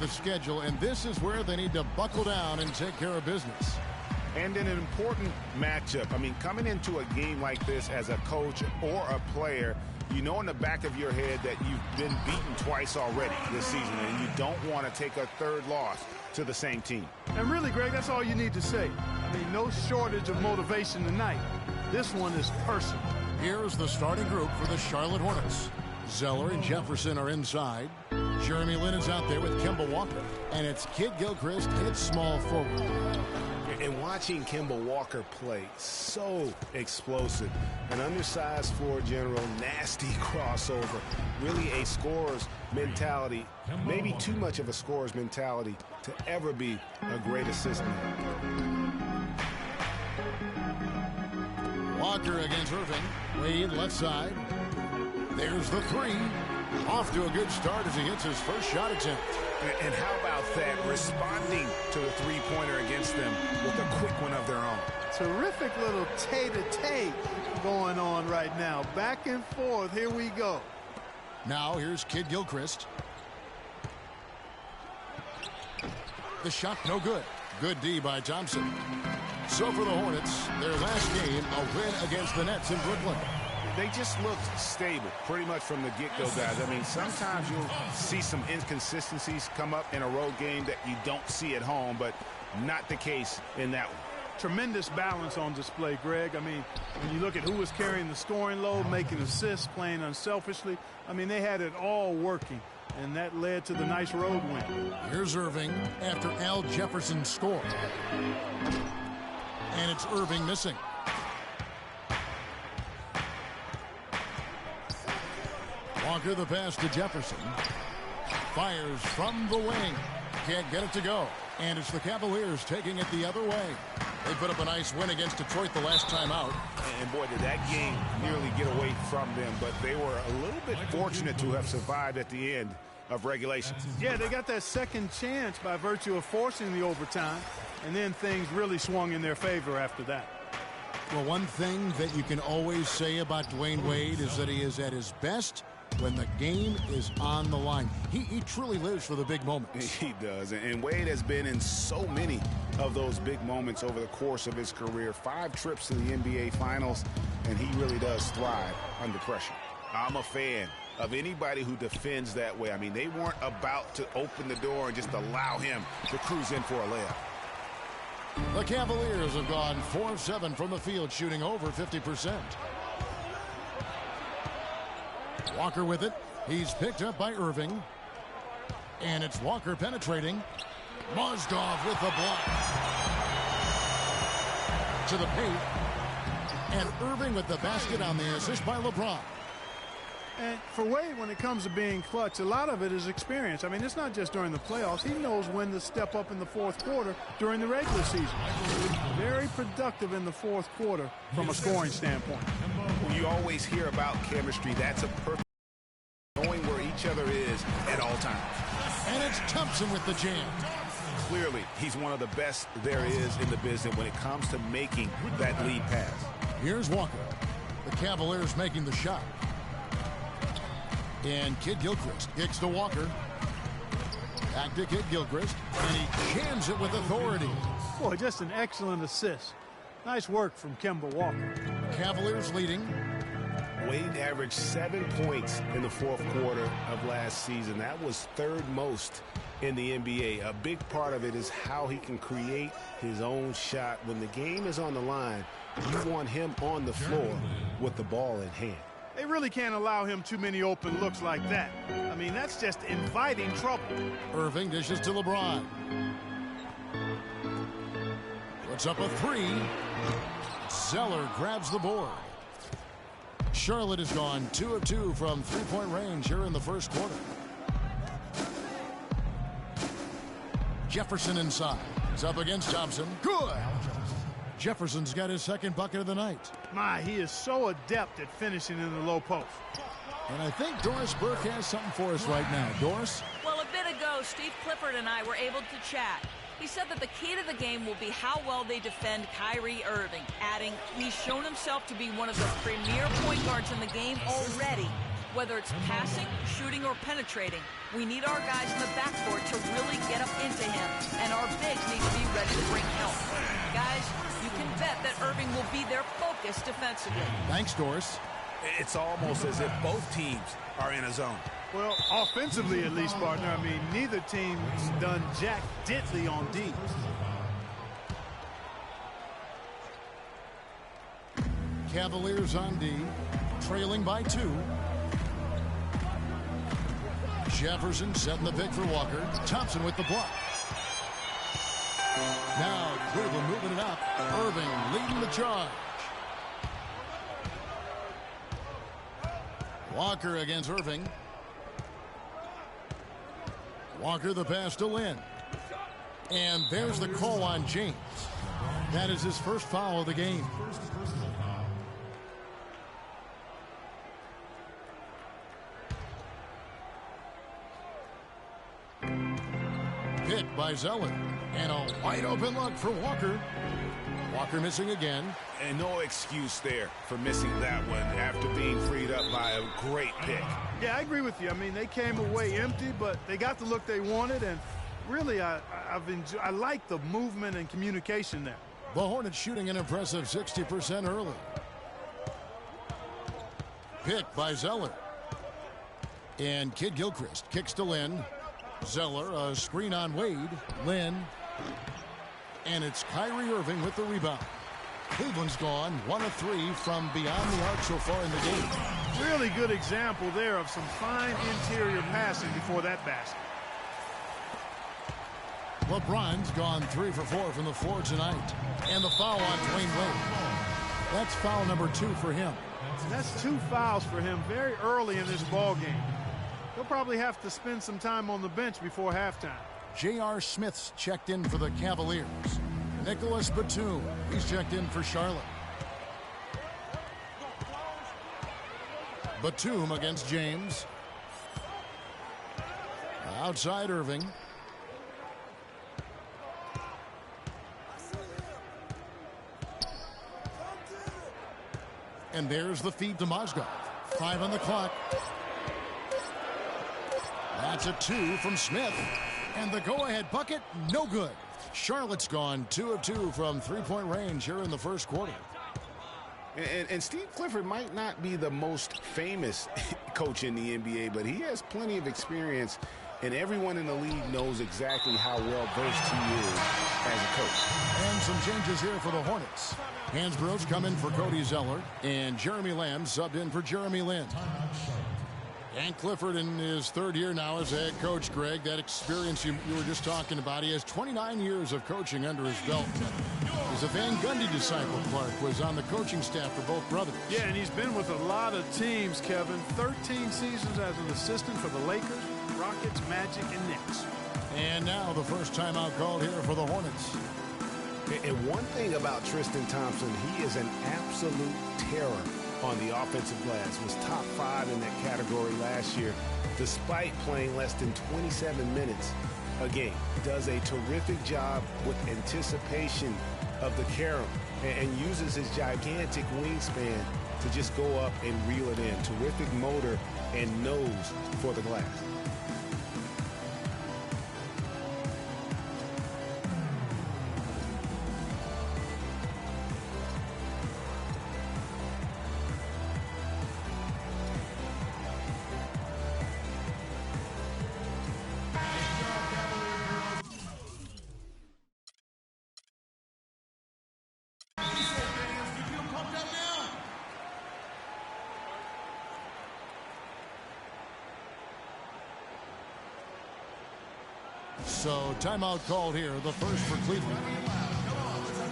the schedule, and this is where they need to buckle down and take care of business. And in an important matchup, I mean, coming into a game like this as a coach or a player, you know in the back of your head that you've been beaten twice already this season, and you don't want to take a third loss to the same team. And really, Greg, that's all you need to say. I mean, no shortage of motivation tonight. This one is personal. Here's the starting group for the Charlotte Hornets. Zeller and Jefferson are inside. Jeremy Lin is out there with Kemba Walker. And it's Kid Gilchrist at small forward. And watching Kemba Walker play, so explosive. An undersized floor general, nasty crossover. Really a scorer's mentality, maybe too much of a scorer's mentality to ever be a great assistant. Walker against Irving. Wade left side. There's the three. Off to a good start as he hits his first shot attempt. And how about that, responding to the three-pointer against them with a quick one of their own. Terrific little tay-to-tay going on right now. Back and forth. Here we go. Now here's Kid Gilchrist. The shot no good. Good D by Thompson. So for the Hornets, their last game, a win against the Nets in Brooklyn. They just looked stable pretty much from the get-go, guys. I mean, sometimes you'll see some inconsistencies come up in a road game that you don't see at home, but not the case in that one. Tremendous balance on display, Greg. I mean, when you look at who was carrying the scoring load, making assists, playing unselfishly, I mean, they had it all working, and that led to the nice road win. Here's Irving after Al Jefferson scored. And it's Irving missing. Walker the pass to Jefferson. Fires from the wing. Can't get it to go. And it's the Cavaliers taking it the other way. They put up a nice win against Detroit the last time out. And boy, did that game nearly get away from them. But they were a little bit fortunate to have survived at the end of regulation. Yeah, they got that second chance by virtue of forcing the overtime. And then things really swung in their favor after that. Well, one thing that you can always say about Dwayne Wade is that he is at his best when the game is on the line. He truly lives for the big moments. He does. And Wade has been in so many of those big moments over the course of his career. 5 trips to the NBA Finals, and he really does thrive under pressure. I'm a fan of anybody who defends that way. I mean, they weren't about to open the door and just allow him to cruise in for a layup. The Cavaliers have gone 4 of 7 from the field, shooting over 50%. Walker with it. He's picked up by Irving. And it's Walker penetrating. Mozgov with the block. To the paint. And Irving with the basket on the assist by LeBron. And for Wade, when it comes to being clutch, a lot of it is experience. I mean, it's not just during the playoffs. He knows when to step up in the fourth quarter during the regular season. Very productive in the fourth quarter from a scoring standpoint. When you always hear about chemistry, that's a perfect knowing where each other is at all times. And it's Thompson with the jam. Clearly, he's one of the best there is in the business when it comes to making that lead pass. Here's Walker. The Cavaliers making the shot. And Kid Gilchrist kicks to Walker. Back to Kid Gilchrist. And he jams it with authority. Boy, just an excellent assist. Nice work from Kemba Walker. Cavaliers leading. Wade averaged 7 points in the fourth quarter of last season. That was 3rd most in the NBA. A big part of it is how he can create his own shot. When the game is on the line, you want him on the floor with the ball in hand. They really can't allow him too many open looks like that. I mean, that's just inviting trouble. Irving dishes to LeBron. Puts up a 3. Zeller grabs the board. Charlotte has gone 2 of 2 from three-point range here in the first quarter. Jefferson inside. He's up against Thompson. Good. Jefferson's got his second bucket of the night. My, he is so adept at finishing in the low post. And I think Doris Burke has something for us right now. Doris? Well, a bit ago, Steve Clifford and I were able to chat. He said that the key to the game will be how well they defend Kyrie Irving, adding, he's shown himself to be one of the premier point guards in the game already. Whether it's passing, shooting, or penetrating, we need our guys in the backcourt to really into him, and our bigs need to be ready to bring help. Guys, you can bet that Irving will be their focus defensively. Thanks, Doris. It's almost as if both teams are in a zone. Well, offensively at least, partner. I mean, neither team's done jack diddly on D. Cavaliers on D, trailing by 2. Jefferson setting the pick for Walker. Thompson with the block. Now Cleveland moving it up. Irving leading the charge. Walker against Irving. Walker the pass to Lynn. And there's the call on James. That is his first foul of the game. Pick by Zeller. And a wide open look for Walker. Walker missing again. And no excuse there for missing that one after being freed up by a great pick. Yeah, I agree with you. I mean, they came away empty, but they got the look they wanted, and really, I like the movement and communication there. The Hornets shooting an impressive 60% early. Pick by Zeller. And Kid Gilchrist kicks to Lynn. Zeller, a screen on Wade. Lynn. And it's Kyrie Irving with the rebound. Cleveland's gone 1 of 3 from beyond the arc so far in the game. Really good example there of some fine interior passing before that basket. LeBron's gone 3 for 4 from the floor tonight. And the foul on Dwayne Wade. That's foul number 2 for him. That's 2 fouls for him very early in this ball game. He'll probably have to spend some time on the bench before halftime. J.R. Smith's checked in for the Cavaliers. Nicholas Batum, he's checked in for Charlotte. Batum against James. Outside Irving. And there's the feed to Mozgov. 5 on the clock. That's a 2 from Smith. And the go-ahead bucket, no good. Charlotte's gone 2 of 2 from three-point range here in the first quarter. And Steve Clifford might not be the most famous coach in the NBA, but he has plenty of experience, and everyone in the league knows exactly how well-versed he is as a coach. And some changes here for the Hornets. Hansbrough's come in for Cody Zeller, and Jeremy Lamb subbed in for Jeremy Lin. And Clifford in his 3rd year now as head coach, Greg. That experience you were just talking about. He has 29 years of coaching under his belt. He's a Van Gundy disciple. Clark was on the coaching staff for both brothers. Yeah, and he's been with a lot of teams, Kevin. 13 seasons as an assistant for the Lakers, Rockets, Magic, and Knicks. And now the first timeout called here for the Hornets. And one thing about Tristan Thompson, he is an absolute terror on the offensive glass. Was top 5 in that category last year, despite playing less than 27 minutes a game. Does a terrific job with anticipation of the carom and uses his gigantic wingspan to just go up and reel it in. Terrific motor and nose for the glass. So timeout called here, the first for Cleveland.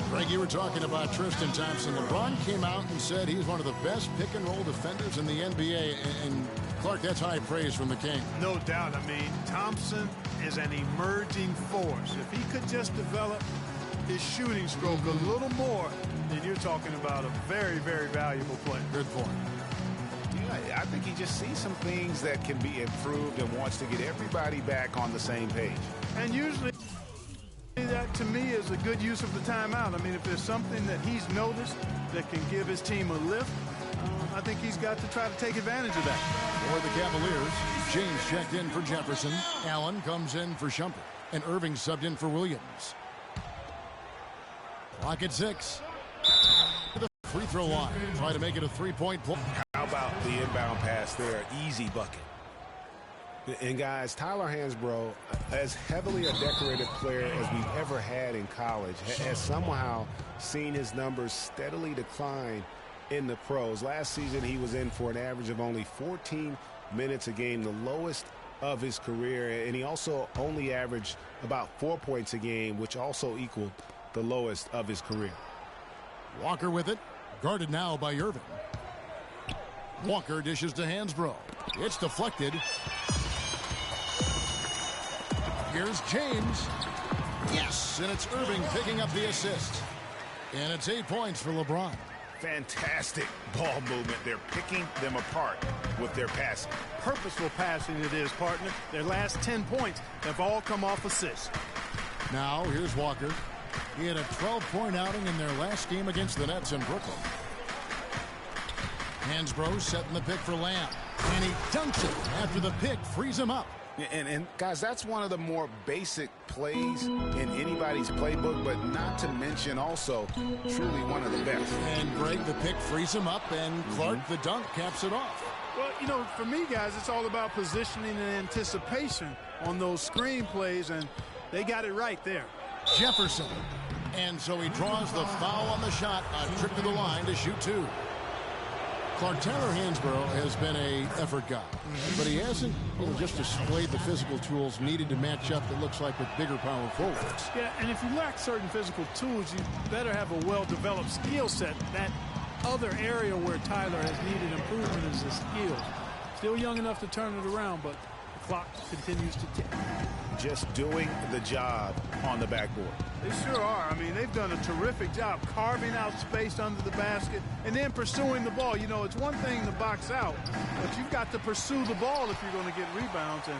Greg, you were talking about Tristan Thompson. LeBron came out and said he's one of the best pick-and-roll defenders in the NBA. And Clark, that's high praise from the King. No doubt. I mean, Thompson is an emerging force. If he could just develop his shooting stroke a little more, then you're talking about a very, very valuable player. Good point. I think he just sees some things that can be improved and wants to get everybody back on the same page. And usually that, to me, is a good use of the timeout. I mean, if there's something that he's noticed that can give his team a lift, I think he's got to try to take advantage of that. For the Cavaliers, James checked in for Jefferson. Allen comes in for Shumpert. And Irving subbed in for Williams. Clock at 6. The free throw line. Try to make it a three-point play. How about the inbound pass there? Easy bucket. And guys, Tyler Hansbrough, as heavily a decorated player as we've ever had in college, has somehow seen his numbers steadily decline in the pros. Last season, he was in for an average of only 14 minutes a game, the lowest of his career. And he also only averaged about 4 points a game, which also equaled the lowest of his career. Walker with it. Guarded now by Irving. Walker dishes to Hansbrough. It's deflected. Here's James. Yes, and it's Irving picking up the assist. And it's 8 points for LeBron. Fantastic ball movement. They're picking them apart with their passing. Purposeful passing it is, partner. Their last 10 points have all come off assists. Now, here's Walker. He had a 12-point outing in their last game against the Nets in Brooklyn. Hansbrough setting the pick for Lamb. And he dunks it after the pick frees him up. And guys, that's one of the more basic plays in anybody's playbook, but not to mention also truly one of the best. And Greg, the pick frees him up, and Clark, the dunk, caps it off. Well, you know, for me, guys, it's all about positioning and anticipation on those screen plays, and they got it right there. Jefferson. And so he draws the foul on the shot, a trip to the line to shoot 2. Clark, Tyler Hansbrough has been a effort guy, but he hasn't just displayed the physical tools needed to match up, it looks like, with bigger power forwards. Yeah, and if you lack certain physical tools, you better have a well-developed skill set. That other area where Tyler has needed improvement is his skills. Still young enough to turn it around, but the clock continues to tick. Just doing the job on the backboard. They sure are. I mean, they've done a terrific job carving out space under the basket and then pursuing the ball. You know, it's one thing to box out, but you've got to pursue the ball if you're going to get rebounds, and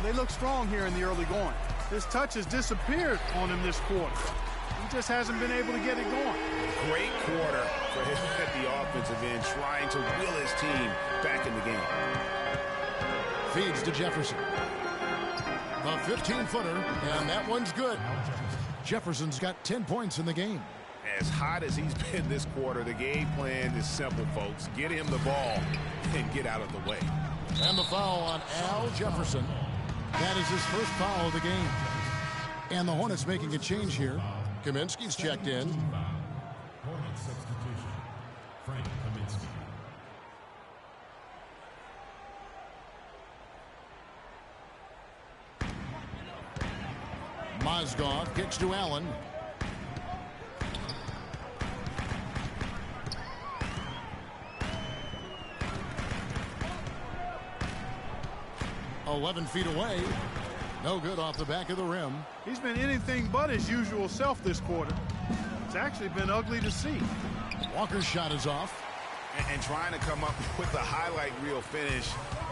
they look strong here in the early going. His touch has disappeared on him this quarter. He just hasn't been able to get it going. Great quarter for him at the offensive end, trying to will his team back in the game. Feeds to Jefferson. The 15-footer, and that one's good. Jefferson's got 10 points in the game. As hot as he's been this quarter, the game plan is simple, folks. Get him the ball and get out of the way. And the foul on Al Jefferson. That is his first foul of the game. And the Hornets making a change here. Kaminsky's checked in. Hornets substitution. Frank Kaminsky. Mozgov kicks to Allen. "11 feet away." No good off the back of the rim. He's been anything but his usual self this quarter. It's actually been ugly to see. Walker's shot is off. And trying to come up with the highlight reel finish,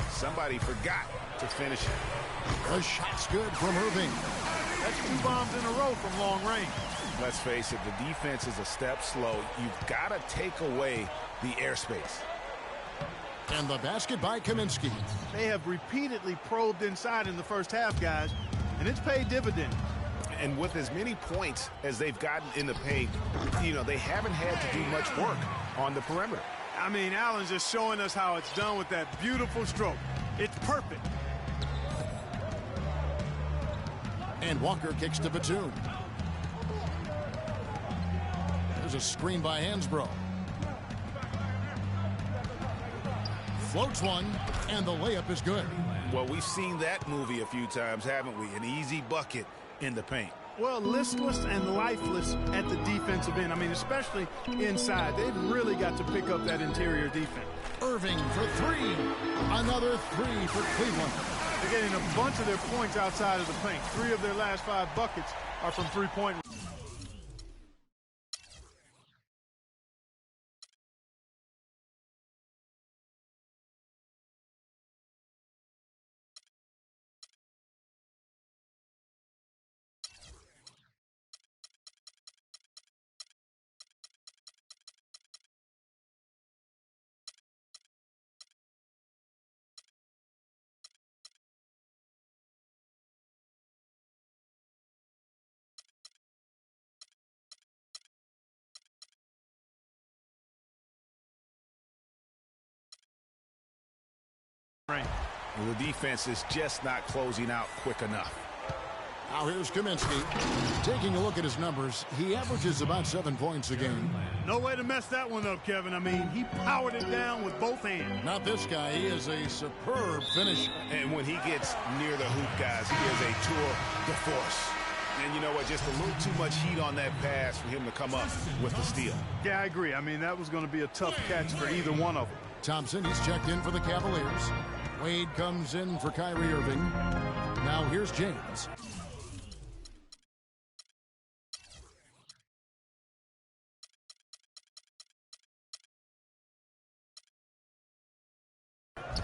somebody forgot to finish it. The shot's good from Irving. That's 2 bombs in a row from long range. Let's face it, the defense is a step slow. You've got to take away the airspace. And the basket by Kaminsky. They have repeatedly probed inside in the first half, guys, and it's paid dividends. And with as many points as they've gotten in the paint, you know, they haven't had to do much work on the perimeter. I mean, Allen's just showing us how it's done with that beautiful stroke. It's perfect. And Walker kicks to Batum. There's a screen by Hansbrough. Floats one, and the layup is good. Well, we've seen that movie a few times, haven't we? An easy bucket in the paint. Well, listless and lifeless at the defensive end. I mean, especially inside. They've really got to pick up that interior defense. Irving for 3. Another 3 for Cleveland. They're getting a bunch of their points outside of the paint. 3 of their last 5 buckets are from three-point The defense is just not closing out quick enough. Now here's Kaminsky. Taking a look at his numbers, he averages about 7 points a game. No way to mess that one up, Kevin. I mean, he powered it down with both hands. Not this guy. He is a superb finisher. And when he gets near the hoop, guys, he is a tour de force. And you know what? Just a little too much heat on that pass for him to come up with the steal. Yeah, I agree. I mean, that was going to be a tough catch for either one of them. Thompson, he's checked in for the Cavaliers. Wade comes in for Kyrie Irving. Now here's James.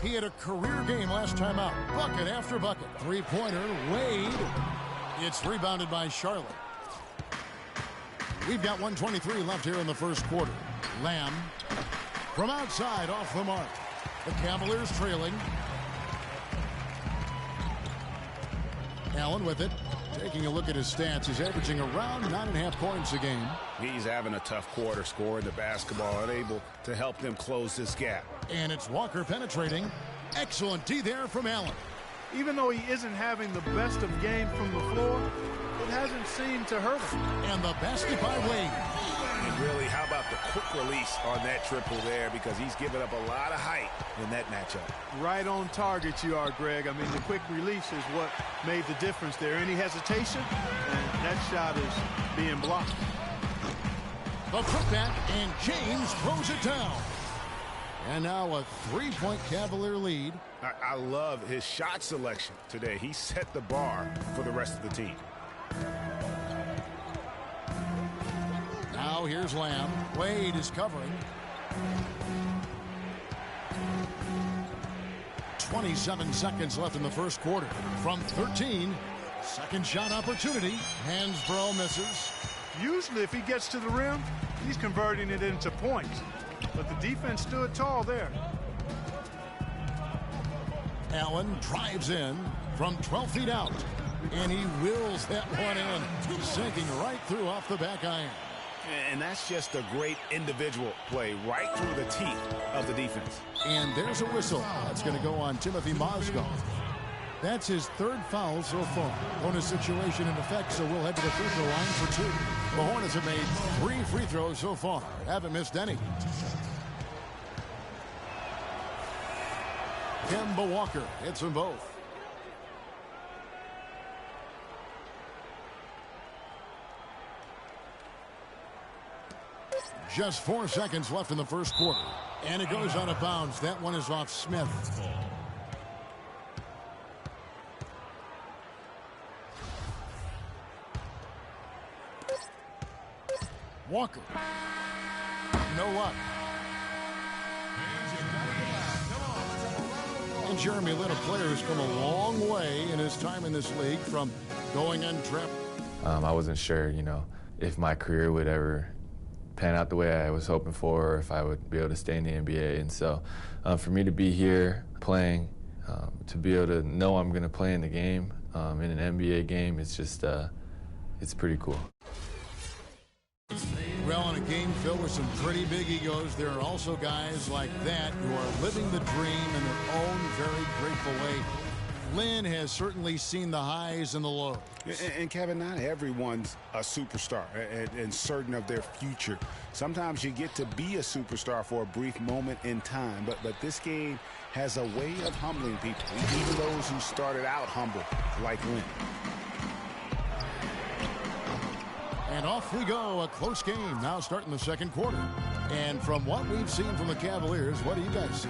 He had a career game last time out. Bucket after bucket. Three-pointer, Wade. It's rebounded by Charlotte. We've got 1:23 left here in the first quarter. Lamb from outside off the mark. The Cavaliers trailing. Allen with it. Taking a look at his stats, he's averaging around 9.5 points a game. He's having a tough quarter, scoring the basketball, unable to help them close this gap. And it's Walker penetrating. Excellent D there from Allen. Even though he isn't having the best of game from the floor, it hasn't seemed to hurt him. And the basket by Wade. And really, how about the quick release on that triple there, because he's given up a lot of height in that matchup. Right on target you are, Greg. I mean, the quick release is what made the difference there. Any hesitation, and that shot is being blocked. The putback, and James throws it down. And now a three-point Cavalier lead. I love his shot selection today. He set the bar for the rest of the team. Now here's Lamb. Wade is covering. 27 seconds left in the first quarter. From 13, second shot opportunity. Hansbrough misses. Usually if he gets to the rim, he's converting it into points. But the defense stood tall there. Allen drives in from 12 feet out. And he wills that one in, sinking right through off the back iron. And that's just a great individual play right through the teeth of the defense. And there's a whistle. That's going to go on Timothy Mozgov. That's his third foul so far. Bonus situation in effect, so we'll head to the free throw line for two. The Hornets have made 3 free throws so far. Haven't missed any. Kemba Walker hits them both. Just 4 seconds left in the first quarter. And it goes out of bounds. That one is off Smith. Walker. No luck. And Jeremy Lin, a player who's come a long way in his time in this league from going untrapped. I wasn't sure, if my career would ever pan out the way I was hoping for, or if I would be able to stay in the NBA. And so for me to be here playing, to be able to know I'm going to play in the game, in an NBA game, it's just, it's pretty cool. Well, in a game filled with some pretty big egos, there are also guys like that who are living the dream in their own very grateful way. Lynn has certainly seen the highs and the lows. And Kevin, not everyone's a superstar and certain of their future. Sometimes you get to be a superstar for a brief moment in time, but this game has a way of humbling people, even those who started out humble, like Lynn. And off we go, a close game now starting the second quarter. And from what we've seen from the Cavaliers, what do you guys see?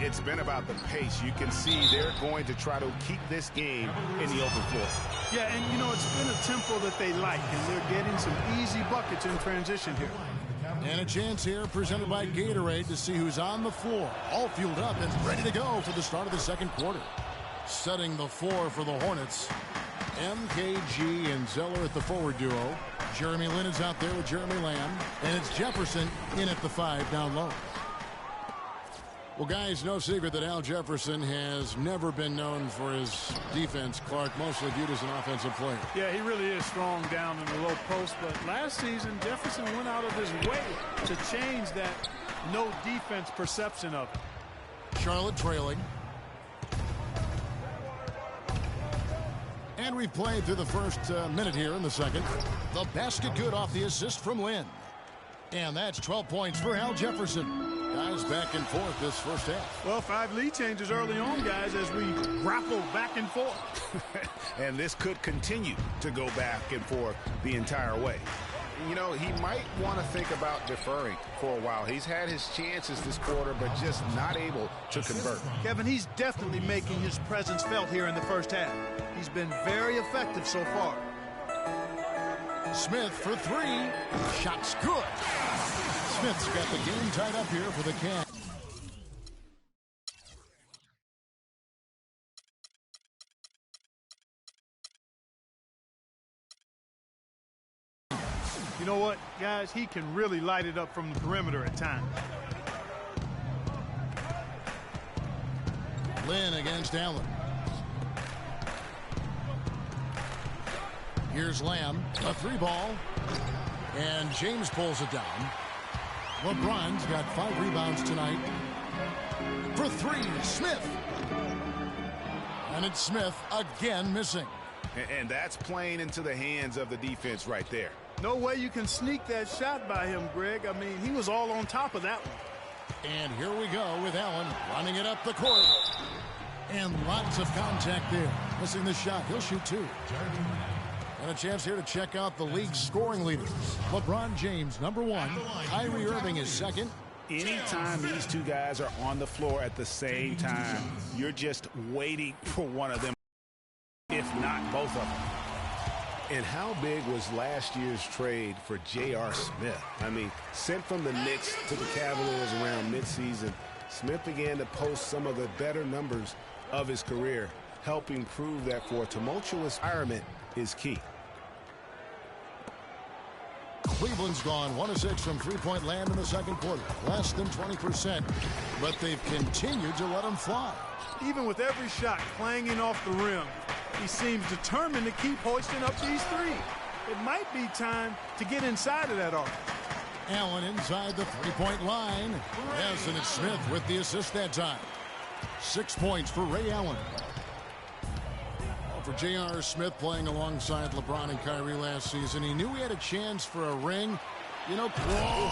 It's been about the pace. You can see they're going to try to keep this game in the open floor. Yeah, and it's been a tempo that they like, and they're getting some easy buckets in transition here. And a chance here presented by Gatorade to see who's on the floor. All fueled up and ready to go for the start of the second quarter. Setting the floor for the Hornets. MKG and Zeller at the forward duo. Jeremy Lin is out there with Jeremy Lamb. And it's Jefferson in at the 5 down low. Well, guys, no secret that Al Jefferson has never been known for his defense. Clark, mostly viewed as an offensive player. Yeah, he really is strong down in the low post. But last season, Jefferson went out of his way to change that no defense perception of it. Charlotte trailing. And we've played through the first minute here in the second. The basket good off the assist from Lynn. And that's 12 points for Al Jefferson. Guys back and forth this first half. Well, 5 lead changes early on, guys, as we grapple back and forth. And this could continue to go back and forth the entire way. You know, he might want to think about deferring for a while. He's had his chances this quarter, but just not able to convert. Kevin, he's definitely making his presence felt here in the first half. He's been very effective so far. Smith for 3. Shot's good. Smith's got the game tied up here for the Cavs. You know what, guys? He can really light it up from the perimeter at times. Lynn against Allen. Here's Lamb, a 3 ball. And James pulls it down. LeBron's got 5 rebounds tonight. For 3, Smith. And it's Smith again missing. And that's playing into the hands of the defense right there. No way you can sneak that shot by him, Greg. I mean, he was all on top of that one. And here we go with Allen running it up the court. And lots of contact there. Missing the shot. He'll shoot 2. And a chance here to check out the league's scoring leaders. LeBron James, number 1. Kyrie Irving is second. Anytime these two guys are on the floor at the same time, you're just waiting for one of them, if not both of them. And how big was last year's trade for J.R. Smith? I mean, sent from the Knicks to the Cavaliers around midseason, Smith began to post some of the better numbers of his career, helping prove that for a tumultuous environment is key. Cleveland's gone 1 of 6 from three-point land in the second quarter. Less than 20%. But they've continued to let them fly. Even with every shot clanging off the rim, he seems determined to keep hoisting up these threes. It might be time to get inside of that arc. Allen inside the three-point line. Yes, and it's Smith with the assist that time. 6 points for Ray Allen. For J.R. Smith playing alongside LeBron and Kyrie last season, he knew he had a chance for a ring. You know, yeah,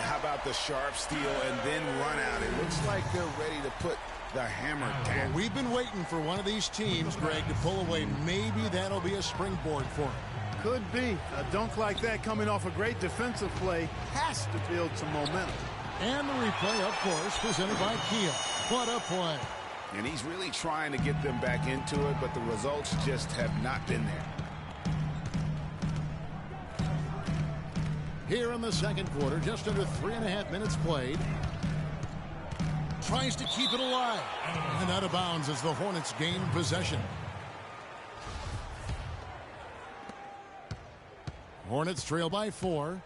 how about the sharp steal and then run out? It looks like they're ready to put the hammer down. Well, we've been waiting for one of these teams, Greg, to pull away. Maybe that'll be a springboard for him. Could be. A dunk like that coming off a great defensive play has to build some momentum. And the replay, of course, presented by Kia. What a play. And he's really trying to get them back into it, but the results just have not been there. Here in the second quarter, just under 3.5 minutes played. Tries to keep it alive. And out of bounds as the Hornets gain possession. Hornets trail by 4.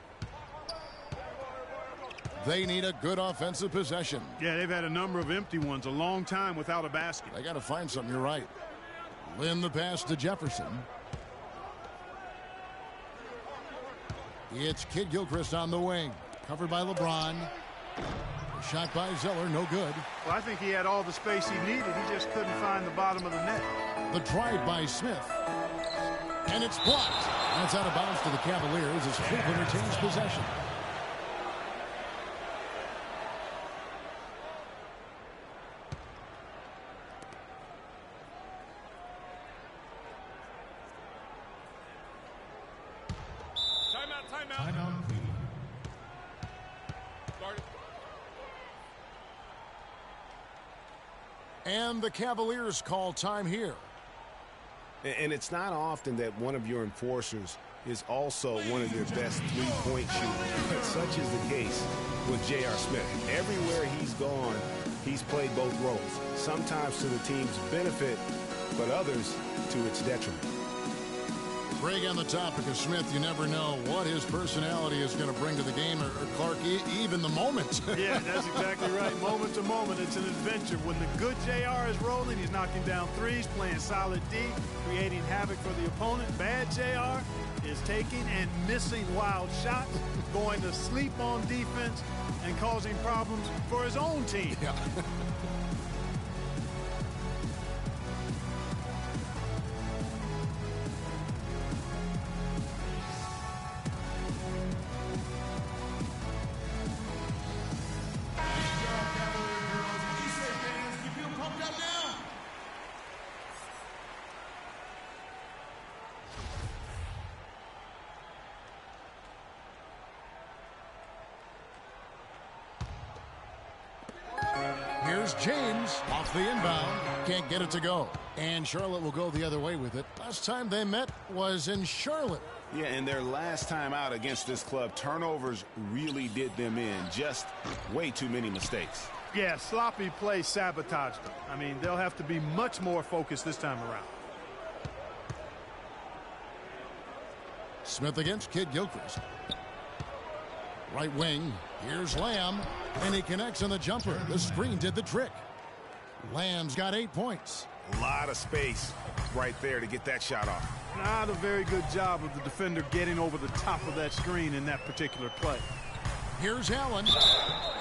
They need a good offensive possession. Yeah, they've had a number of empty ones, a long time without a basket. They got to find something, you're right. Lynn the pass to Jefferson. It's Kid Gilchrist on the wing. Covered by LeBron. Shot by Zeller, no good. Well, I think he had all the space he needed. He just couldn't find the bottom of the net. The drive by Smith. And it's blocked. That's out of bounds to the Cavaliers as Cleveland retains possession. Timeout, Cleveland. And the Cavaliers call time here. And it's not often that one of your enforcers is also one of their best three-point shooters. But such is the case with J.R. Smith. Everywhere he's gone, he's played both roles. Sometimes to the team's benefit, but others to its detriment. Greg, on the topic of Smith, you never know what his personality is going to bring to the game, or Clark, even the moment. Yeah, that's exactly right. Moment to moment, it's an adventure. When the good JR is rolling, he's knocking down threes, playing solid D, creating havoc for the opponent. Bad JR is taking and missing wild shots, going to sleep on defense, and causing problems for his own team. Yeah. Here's James off the inbound. Can't get it to go. And Charlotte will go the other way with it. Last time they met was in Charlotte. Yeah, and their last time out against this club, turnovers really did them in. Just way too many mistakes. Yeah, sloppy play sabotaged them. I mean, they'll have to be much more focused this time around. Smith against Kidd-Gilchrist. Right wing. Here's Lamb. And he connects on the jumper. The screen did the trick. Lamb's got 8 points. A lot of space right there to get that shot off. Not a very good job of the defender getting over the top of that screen in that particular play. Here's Allen.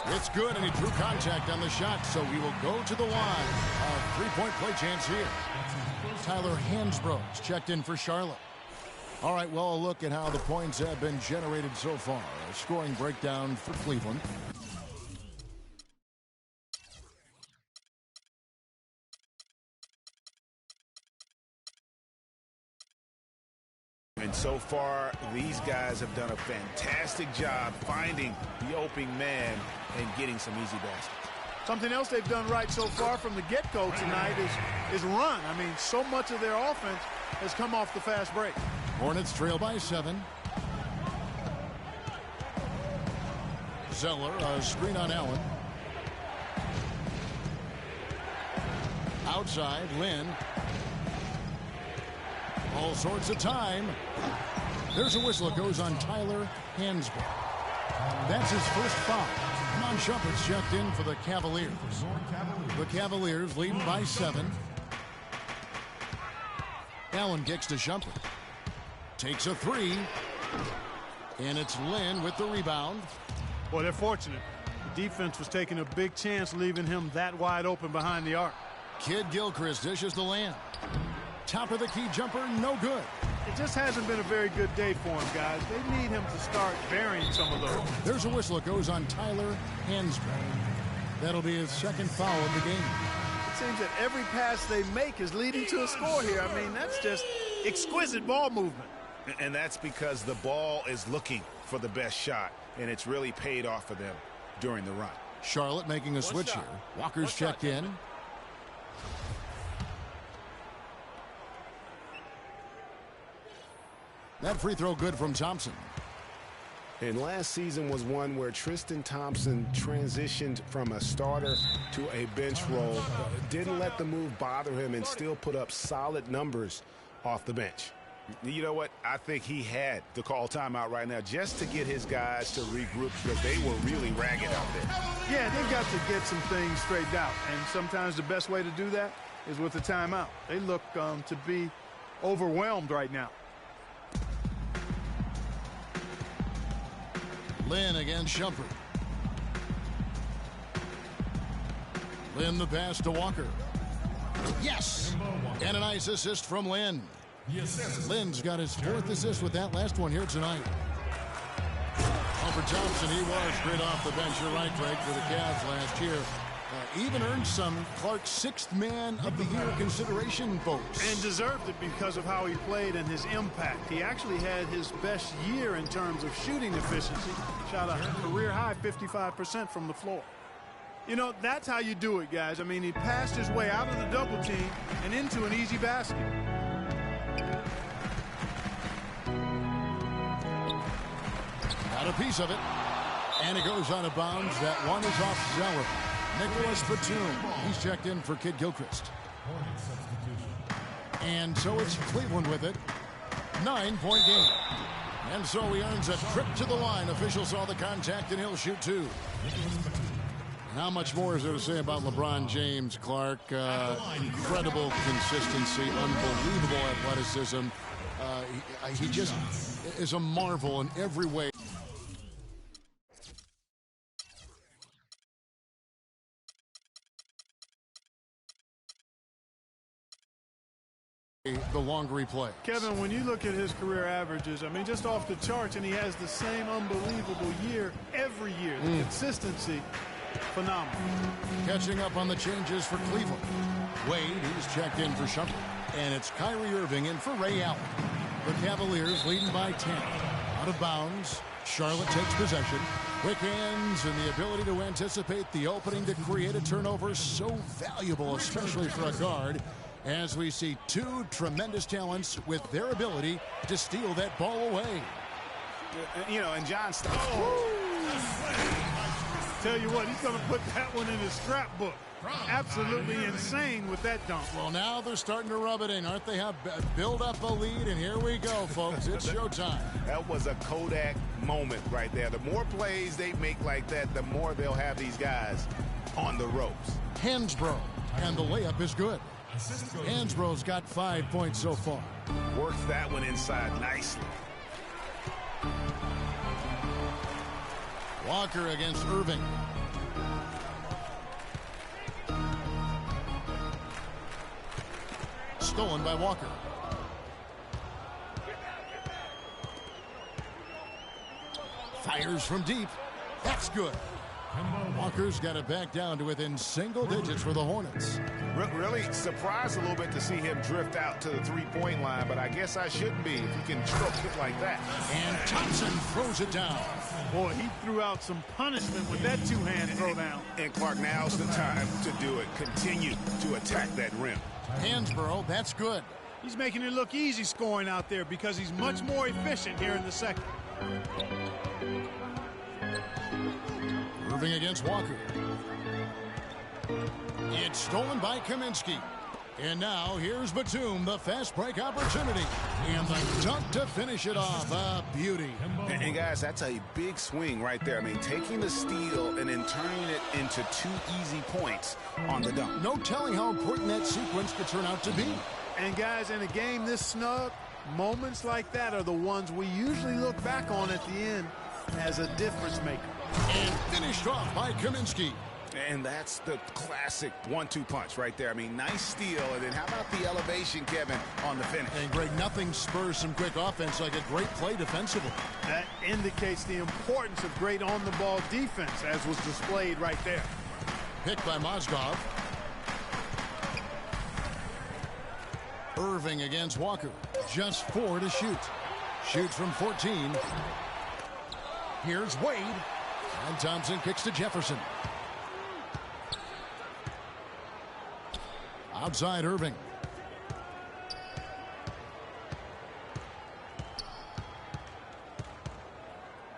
It's good, and he drew contact on the shot, so he will go to the line. A three-point play chance here. Tyler Hansbrough's checked in for Charlotte. All right, well, a look at how the points have been generated so far. A scoring breakdown for Cleveland. And so far, these guys have done a fantastic job finding the opening man and getting some easy baskets. Something else they've done right so far from the get-go tonight is run. I mean, so much of their offense has come off the fast break. Hornets trail by 7. Zeller, a screen on Allen. Outside, Lynn. All sorts of time. There's a whistle. It goes on Tyler Hansbrough. That's his first foul. Iman Shumpert's checked in for the Cavaliers. The Cavaliers leading by 7. Allen kicks to Shumpert. Takes a 3. And it's Lynn with the rebound. Well, they're fortunate. The defense was taking a big chance leaving him that wide open behind the arc. Kidd-Gilchrist dishes the Lamb. Top of the key jumper, no good. It just hasn't been a very good day for him, guys. They need him to start burying some of those. There's a whistle. It goes on Tyler Hansbrough. That'll be his second foul of the game. It seems that every pass they make is leading to a score here. I mean, that's just exquisite ball movement. And that's because the ball is looking for the best shot, and it's really paid off for them during the run. Charlotte making a switch here. Walker's checked in. That free throw good from Thompson. And last season was one where Tristan Thompson transitioned from a starter to a bench role. Didn't let the move bother him and still put up solid numbers off the bench. You know what? I think he had to call timeout right now just to get his guys to regroup because they were really ragged out there. Yeah, they've got to get some things straightened out. And sometimes the best way to do that is with a timeout. They look to be overwhelmed right now. Lynn against Shumpert. Lynn the pass to Walker. Yes! And a nice assist from Lynn. Lynn's got his 4th assist with that last one here tonight. For Thompson, he was great off the bench. You're right, Greg, for the Cavs last year. Even earned some Clark's 6th man of the year consideration votes. And deserved it because of how he played and his impact. He actually had his best year in terms of shooting efficiency. Shot a career high 55% from the floor. You know, that's how you do it, guys. I mean, he passed his way out of the double team and into an easy basket. Got a piece of it. And it goes out of bounds. That one is off Zeller. Nicholas Batum. He's checked in for Kidd-Gilchrist. And so it's Cleveland with it. 9-point game. And so he earns a trip to the line. Official saw the contact, and he'll shoot 2. How much more is there to say about LeBron James, Clark? Incredible consistency, unbelievable athleticism. He just is a marvel in every way. The longer he plays. Kevin, when you look at his career averages, I mean, just off the charts, and he has the same unbelievable year every year. The consistency, phenomenal. Catching up on the changes for Cleveland. Wade, he's checked in for Shumpert. And it's Kyrie Irving in for Ray Allen. The Cavaliers leading by 10. Out of bounds. Charlotte takes possession. Quick hands and the ability to anticipate the opening to create a turnover, so valuable, especially for a guard, as we see two tremendous talents with their ability to steal that ball away. You know, and John... Tell you what, he's going to put that one in his scrapbook. Absolutely insane with that dunk. Well, now they're starting to rub it in, aren't they? Have build up a lead, and here we go, folks. It's showtime. That was a Kodak moment right there. The more plays they make like that, the more they'll have these guys on the ropes. Hansbrough, and the layup is good. Hansbrough's got 5 points so far. Works that one inside nicely. Walker against Irving. Stolen by Walker. Fires from deep. That's good. Walker's got it back down to within single digits for the Hornets. Really surprised a little bit to see him drift out to the three-point line, but I guess I shouldn't be if he can stroke it like that. And Thompson throws it down. Boy, he threw out some punishment with that two-hand throw down. And Clark, now's the time to do it. Continue to attack that rim. Hansbrough, that's good. He's making it look easy scoring out there because he's much more efficient here in the second. Irving against Walker. It's stolen by Kaminsky. And now here's Batum, the fast break opportunity. And the dunk to finish it off. A beauty. And guys, that's a big swing right there. I mean, taking the steal and then turning it into 2 easy points on the dunk. No telling how important that sequence could turn out to be. And guys, in a game this snug, moments like that are the ones we usually look back on at the end as a difference maker. And finished off by Kaminsky. And that's the classic 1-2 punch right there. I mean, nice steal. And then how about the elevation, Kevin, on the finish? And Greg, nothing spurs some quick offense like a great play defensively. That indicates the importance of great on-the-ball defense, as was displayed right there. Picked by Mozgov. Irving against Walker. Just 4 to shoot. Shoots from 14. Here's Wade. And Thompson kicks to Jefferson. Outside Irving.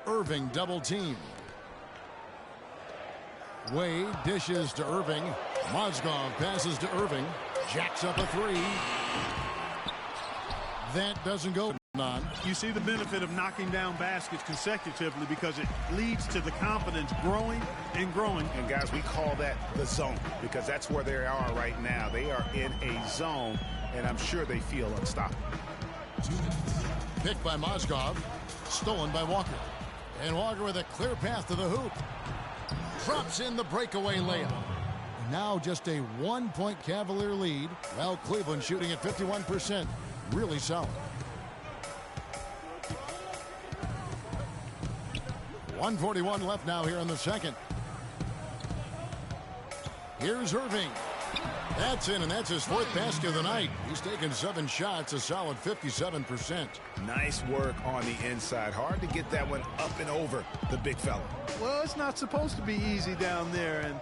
Irving double team. Wade dishes to Irving. Mozgov passes to Irving. Jacks up a 3. That doesn't go on. You see the benefit of knocking down baskets consecutively because it leads to the confidence growing and growing. And guys, we call that the zone because that's where they are right now. They are in a zone, and I'm sure they feel unstoppable. Picked by Mozgov. Stolen by Walker. And Walker with a clear path to the hoop. Drops in the breakaway layup. And now just a 1-point Cavalier lead. Well, Cleveland shooting at 51%. Really solid. 1:41 left now here in the second. Here's Irving. That's in, and that's his 4th basket of the night. He's taken 7 shots, a solid 57%. Nice work on the inside. Hard to get that one up and over the big fella. Well, it's not supposed to be easy down there, and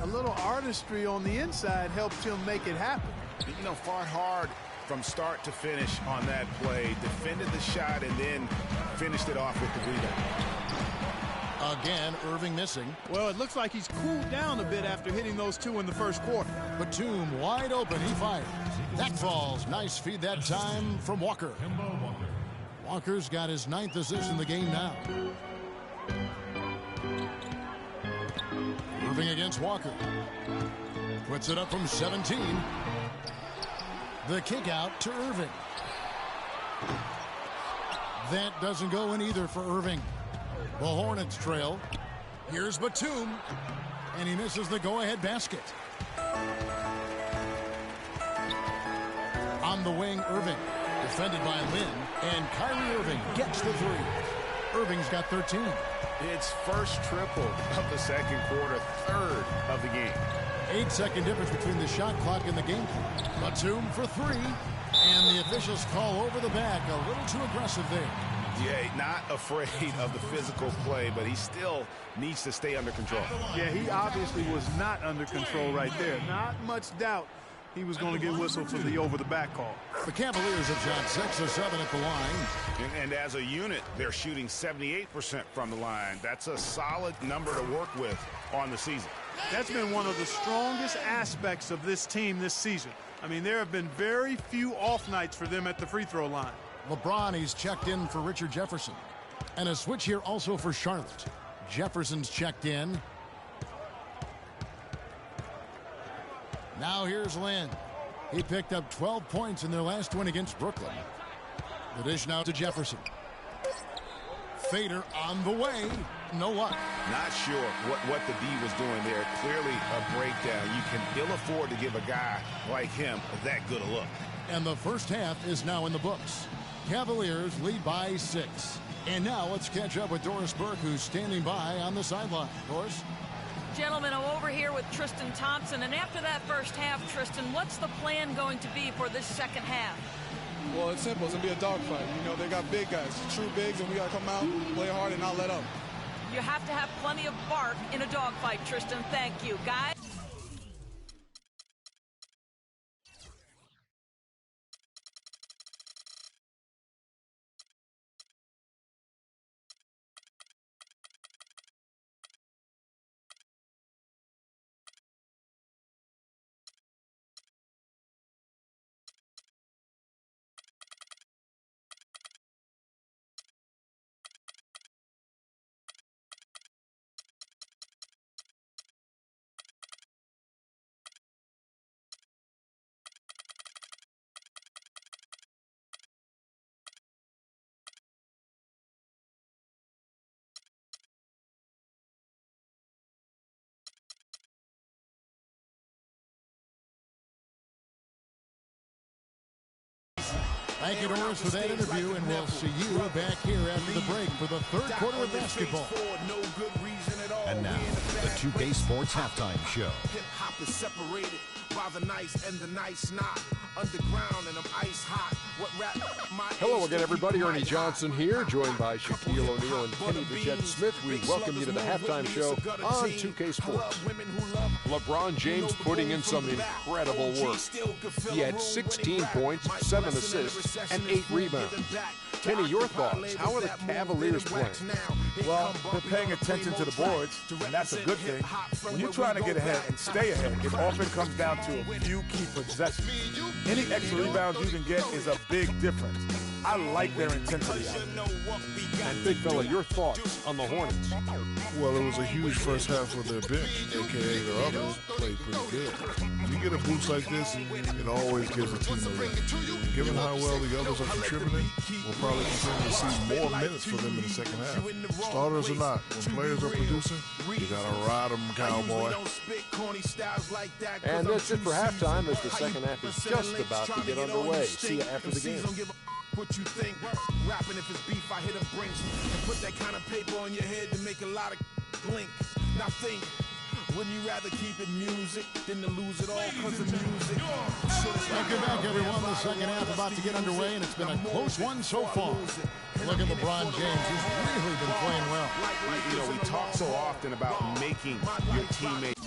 a little artistry on the inside helped him make it happen. You know, fought hard from start to finish on that play. Defended the shot and then finished it off with the rebound. Again, Irving missing. Well, it looks like he's cooled down a bit after hitting those 2 in the first quarter. Batum wide open. He fires. That falls. Nice feed that time from Walker. Walker's got his 9th assist in the game now. Irving against Walker. Puts it up from 17. The kick out to Irving. That doesn't go in either for Irving. The Hornets trail. Here's Batum. And he misses the go-ahead basket. On the wing, Irving. Defended by Lynn. And Kyrie Irving gets the 3. Irving's got 13. It's first triple of the second quarter, 3rd of the game. 8-second difference between the shot clock and the game clock. Batum for 3. And the officials call over the back. A little too aggressive there. Yeah, not afraid of the physical play, but he still needs to stay under control. Yeah, he obviously was not under control right there. Not much doubt he was going to get whistled for the over-the-back call. The Cavaliers have shot 6 of 7 at the line. And as a unit, they're shooting 78% from the line. That's a solid number to work with on the season. That's been one of the strongest aspects of this team this season. I mean, there have been very few off nights for them at the free throw line. LeBron, he's checked in for Richard Jefferson. And a switch here also for Charlotte. Jefferson's checked in. Now here's Lynn. He picked up 12 points in their last win against Brooklyn. The dish now to Jefferson. Fader on the way. No luck. Not sure what the D was doing there. Clearly a breakdown. You can ill afford to give a guy like him that good a look. And the first half is now in the books. Cavaliers lead by 6. And now let's catch up with Doris Burke, who's standing by on the sideline. Doris? Gentlemen, I'm over here with Tristan Thompson. And after that first half, Tristan, what's the plan going to be for this second half? Well, it's simple. It's going to be a dogfight. You know, they got big guys, true bigs, and we got to come out, play hard, and not let up. You have to have plenty of bark in a dogfight, Tristan. Thank you. Guys? Thank you, Doris, for that interview, and we'll see you back here after the break for the third quarter of basketball. And now, the 2K Sports Halftime Show. Hip-hop is separated by the nice and the nice not. Underground and I'm ice hot. What rap? Hello again, everybody. Ernie Johnson here, joined by Shaquille O'Neal and Kenny the Jet Smith. We welcome you to the halftime show on 2K Sports. LeBron James putting in some incredible work. He had 16 points, 7 assists, and 8 rebounds. Kenny, your thoughts? How are the Cavaliers playing? Well, they're paying attention to the boards, and that's a good thing. When you're trying to get ahead and stay ahead, it often comes down to a few key possessions. Any extra rebounds you can get is a big difference. I like their intensity out there. And Big Fella, your thoughts on the Hornets? Well, it was a huge first half for their bench, a.k.a. their others, played pretty good. When you get a boost like this, it always gives a team a lift. And given how well the others are contributing, we'll probably continue to see more minutes for them in the second half. Starters or not, when players are producing, you got to ride them, cowboy. And that's it for halftime, as the second half is just about to get underway. See you after the game. What you think? Rapping if it's beef, I hit a brinks and put that kind of paper on your head to make a lot of blink. Now think, wouldn't you rather keep it music than to lose it all because of music? Welcome back, everyone. The second half about to get underway, and it's been a close one so far. Look at LeBron James. He's really been playing well. You know, we talk so often about making your teammates.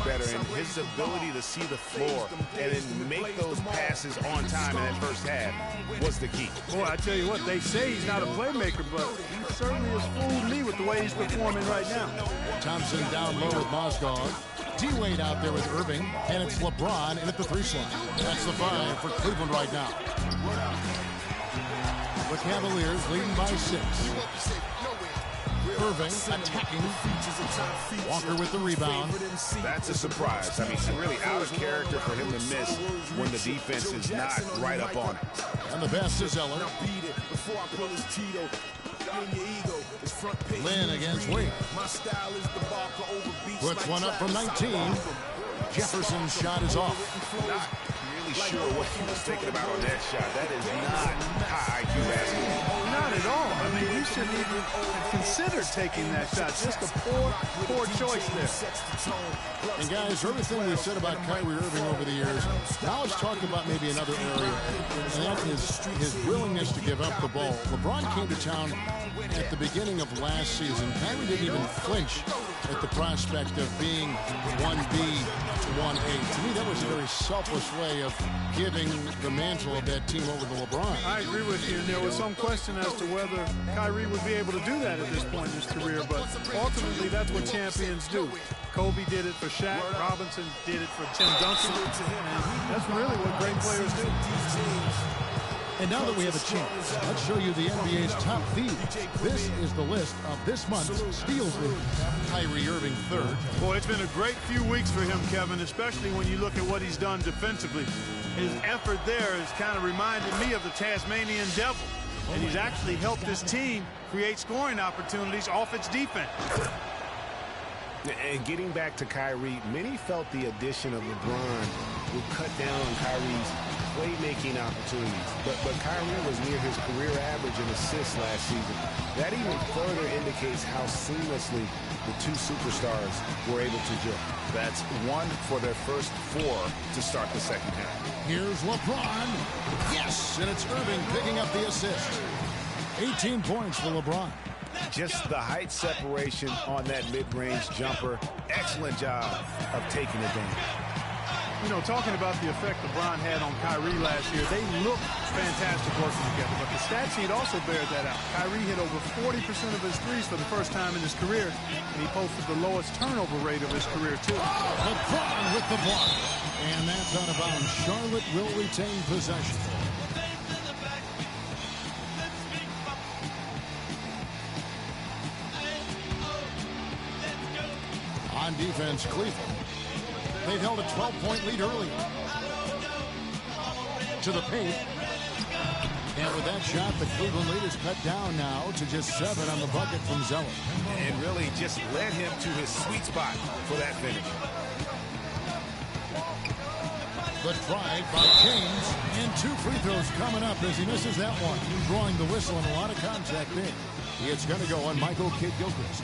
Better, and his ability to see the floor and then make those passes on time in that first half was the key. Boy, I tell you what, they say he's not a playmaker, but he certainly has fooled me with the way he's performing right now. Thompson down low with Mozgov. D-Wade out there with Irving, and it's LeBron in at the 3 slot. That's the 5 for Cleveland right now. The Cavaliers leading by 6. Irving attacking. Walker with the rebound. That's a surprise. I mean, it's really out of character for him to miss when the defense is not right up on it. And the pass to Zeller. Lynn against Wade. Puts one up from 19. Jefferson's shot is off. Not really sure what he was thinking about on that shot. That is not high IQ basketball. Not at all. I mean, you shouldn't even consider taking that shot. Just a poor choice there. And guys, everything we've said about Kyrie Irving over the years, now let's talk about maybe another area, and that is his willingness to give up the ball. LeBron came to town at the beginning of last season. Kyrie didn't even flinch at the prospect of being 1B to 1A. To me, that was a very selfless way of giving the mantle of that team over to LeBron. I agree with you, and there was some question as to whether Kyrie would be able to do that at this point in his career, but ultimately that's what champions do. Kobe did it for Shaq, Robinson did it for Tim Duncan, and that's really what great players do. And now that we have a chance, let's show you the NBA's top thieves. This is the list of this month's steals leader. Kyrie Irving third. Boy, it's been a great few weeks for him, Kevin, especially when you look at what he's done defensively. His effort there has kind of reminded me of the Tasmanian Devil, and he's actually helped his team create scoring opportunities off its defense. And getting back to Kyrie, many felt the addition of LeBron would cut down on Kyrie's playmaking opportunities. But Kyrie was near his career average in assists last season. That even further indicates how seamlessly the two superstars were able to gel. That's one for their first four to start the second half. Here's LeBron. Yes, and it's Irving picking up the assist. 18 points for LeBron. Just the height separation on that mid-range jumper. Excellent job of taking advantage. You know, talking about the effect LeBron had on Kyrie last year, they looked fantastic working together, but the stat sheet also bears that out. Kyrie hit over 40% of his threes for the first time in his career, and he posted the lowest turnover rate of his career, too. LeBron with the block, and that's out of bounds. Charlotte will retain possession. On defense, Cleveland. They've held a 12-point lead early. To the paint. And with that shot, the Cleveland lead is cut down now to just 7 on the bucket from Zeller. And really just led him to his sweet spot for that finish. The drive by James, and 2 free throws coming up as he misses that one. Drawing the whistle and a lot of contact there. It's going to go on Michael Kidd-Gilchrist.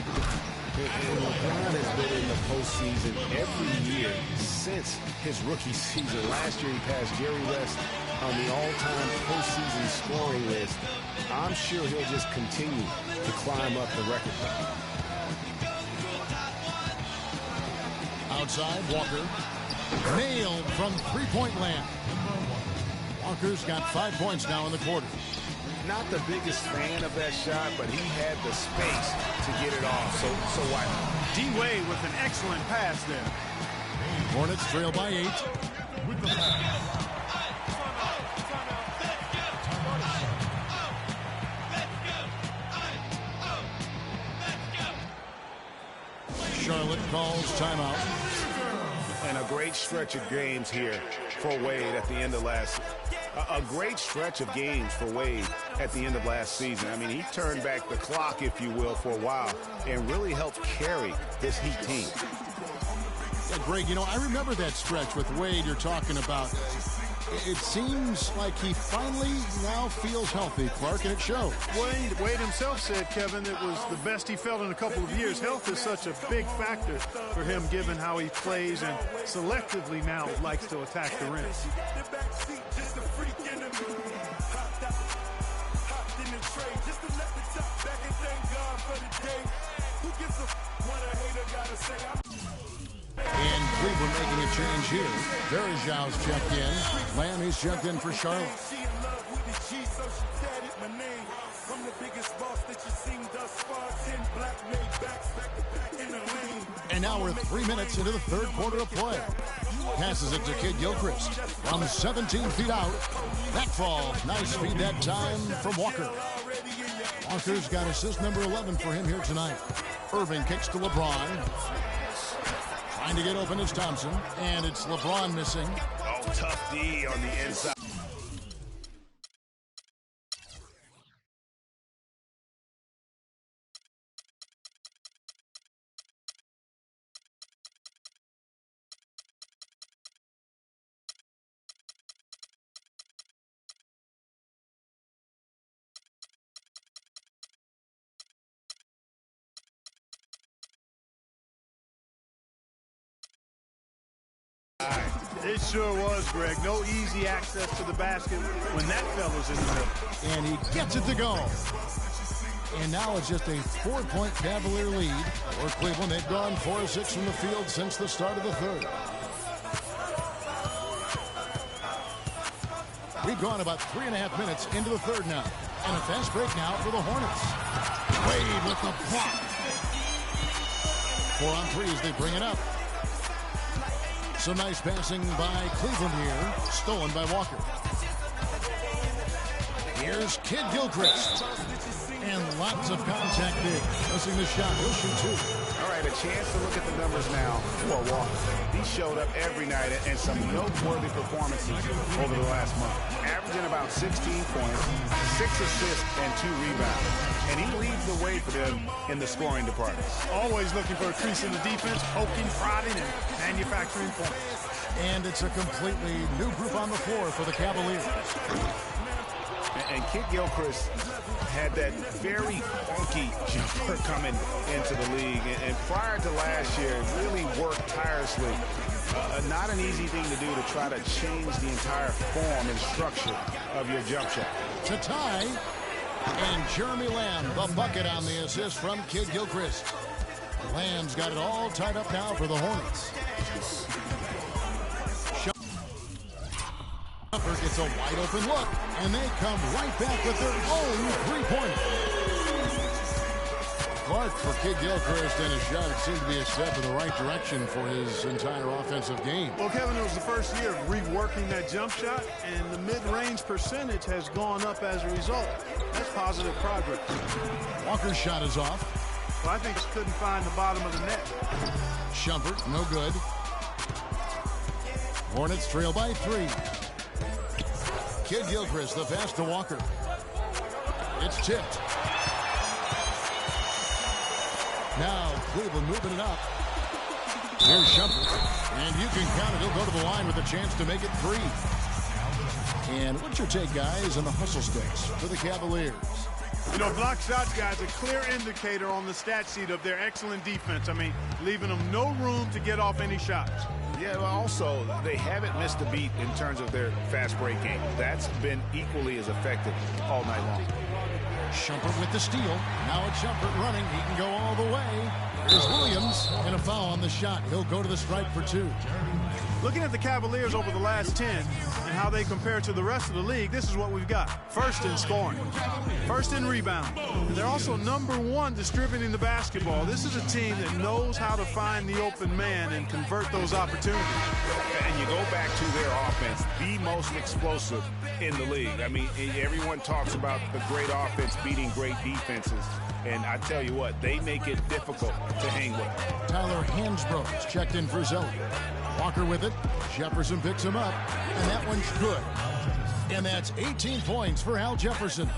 And LeBron has been in the postseason every year since his rookie season. Last year he passed Jerry West on the all-time postseason scoring list. I'm sure he'll just continue to climb up the record book. Outside, Walker. Nailed from three-point land. Walker's got 5 points now in the quarter. Not the biggest fan of that shot, but he had the space to get it off, so why not? D-Wade with an excellent pass there. Hornets trail by 8. With the pass. Charlotte calls timeout. And a great stretch of games here for Wade at the end of last season. A great stretch of games for Wade at the end of last season. I mean, he turned back the clock, if you will, for a while and really helped carry this Heat team. Yeah, Greg, you know, I remember that stretch with Wade you're talking about. It seems like he finally now feels healthy, Clark, and it shows. Wade himself said, Kevin, it was the best he felt in a couple of years. Health is such a big factor for him, given how he plays and selectively now likes to attack the rim. And Cleveland making a change here. Verjau's checked in. Miami's checked in for Charlotte. And now we're 3 minutes into the third quarter of play. Passes it to Kidd-Gilchrist from 17 feet out. That falls. Nice feed that time from Walker. Walker's got assist number 11 for him here tonight. Irving kicks to LeBron. Trying to get open is Thompson, and it's LeBron missing. Oh, tough D on the inside. It sure was, Greg. No easy access to the basket when that fella's in the middle. And he gets it to go. And now it's just a 4-point Cavalier lead for Cleveland. They've gone 4 of 6 from the field since the start of the third. We've gone about 3.5 minutes into the third now. And a fast break now for the Hornets. Wade with the block. 4 on 3 as they bring it up. Some nice passing by Cleveland here. Stolen by Walker. Here's Kid Gilchrist. And lots of contact there. Missing the shot. He'll shoot 2. All right, a chance to look at the numbers now for Walker. He showed up every night and some noteworthy performances over the last month. Averaging about 16 points, 6 assists, and 2 rebounds. And he leads the way for them in the scoring department. Always looking for a crease in the defense, poking, prodding, and manufacturing points. And it's a completely new group on the floor for the Cavaliers. And Kid Gilchrist had that very funky jumper coming into the league. And prior to last year, really worked tirelessly. Not an easy thing to do to try to change the entire form and structure of your jump shot. To tie. And Jeremy Lamb, the bucket on the assist from Kid Gilchrist. Lamb's got it all tied up now for the Hornets. Shumpert gets a wide open look, and they come right back with their own three-pointer. Clark for Kid Gilchrist, and a shot. It seemed to be a step in the right direction for his entire offensive game. Well, Kevin, it was the first year of reworking that jump shot, and the mid-range percentage has gone up as a result. That's positive progress. Walker's shot is off. Well, I think he couldn't find the bottom of the net. Shumpert, no good. Hornets trail by 3. Kid Gilchrist, the pass to Walker. It's tipped. Now Cleveland moving it up. Here's Shumpert. And you can count it. He'll go to the line with a chance to make it 3. And what's your take, guys, on the hustle sticks for the Cavaliers? You know, block shots, guys, a clear indicator on the stat sheet of their excellent defense. I mean, leaving them no room to get off any shots. Yeah, well, also, they haven't missed a beat in terms of their fast break game. That's been equally as effective all night long. Shumpert with the steal. Now it's Shumpert running. He can go all the way. There's Williams, and a foul on the shot. He'll go to the stripe for 2. Looking at the Cavaliers over the last 10 and how they compare to the rest of the league, this is what we've got. First in scoring, first in rebound. And they're also #1 distributing the basketball. This is a team that knows how to find the open man and convert those opportunities. And you go back to their offense, the most explosive in the league. I mean, everyone talks about the great offense beating great defenses. And I tell you what, they make it difficult to hang with. Tyler Hansbrough is checked in for Zelli. Walker with it. Jefferson picks him up. And that one's good. And that's 18 points for Al Jefferson.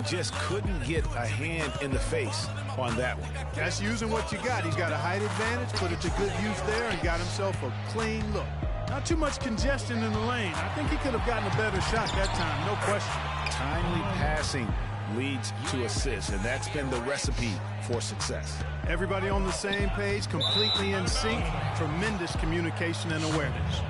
Just couldn't get a hand in the face on that one. That's using what you got. He's got a height advantage, put it to good use there, and got himself a clean look. Not too much congestion in the lane. I think he could have gotten a better shot that time, no question. Timely passing leads to assists, and that's been the recipe for success. Everybody on the same page, completely in sync, tremendous communication and awareness.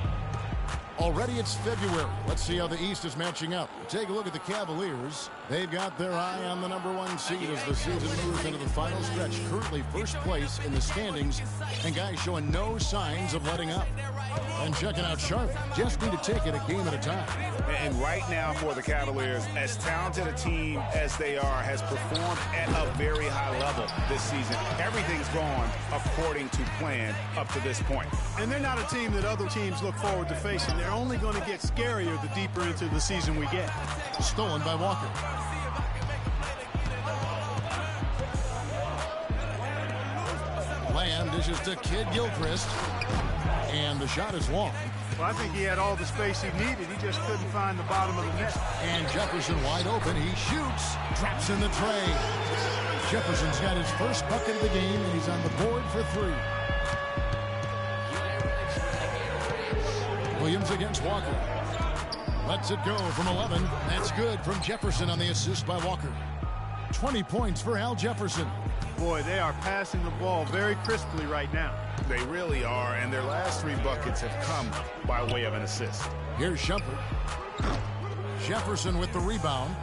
Already it's February. Let's see how the East is matching up. Take a look at the Cavaliers. They've got their eye on the #1 seed as the season moves into the final stretch. Currently first place in the standings, and guys showing no signs of letting up. And checking out Sharp. Just need to take it a game at a time. And right now for the Cavaliers, as talented a team as they are, has performed at a very high level this season. Everything's gone according to plan up to this point. And they're not a team that other teams look forward to facing. They're only going to get scarier the deeper into the season we get. Stolen by Walker. Lamb dishes to Kid Gilchrist. And the shot is long. Well, I think he had all the space he needed. He just couldn't find the bottom of the net. And Jefferson wide open. He shoots. Drops in the tray. Jefferson's got his first bucket of the game, and he's on the board for 3. Williams against Walker. Lets it go from 11. That's good from Jefferson on the assist by Walker. 20 points for Al Jefferson. Boy, they are passing the ball very crisply right now. They really are, and their last 3 buckets have come by way of an assist. Here's Shumpert. Jefferson with the rebound.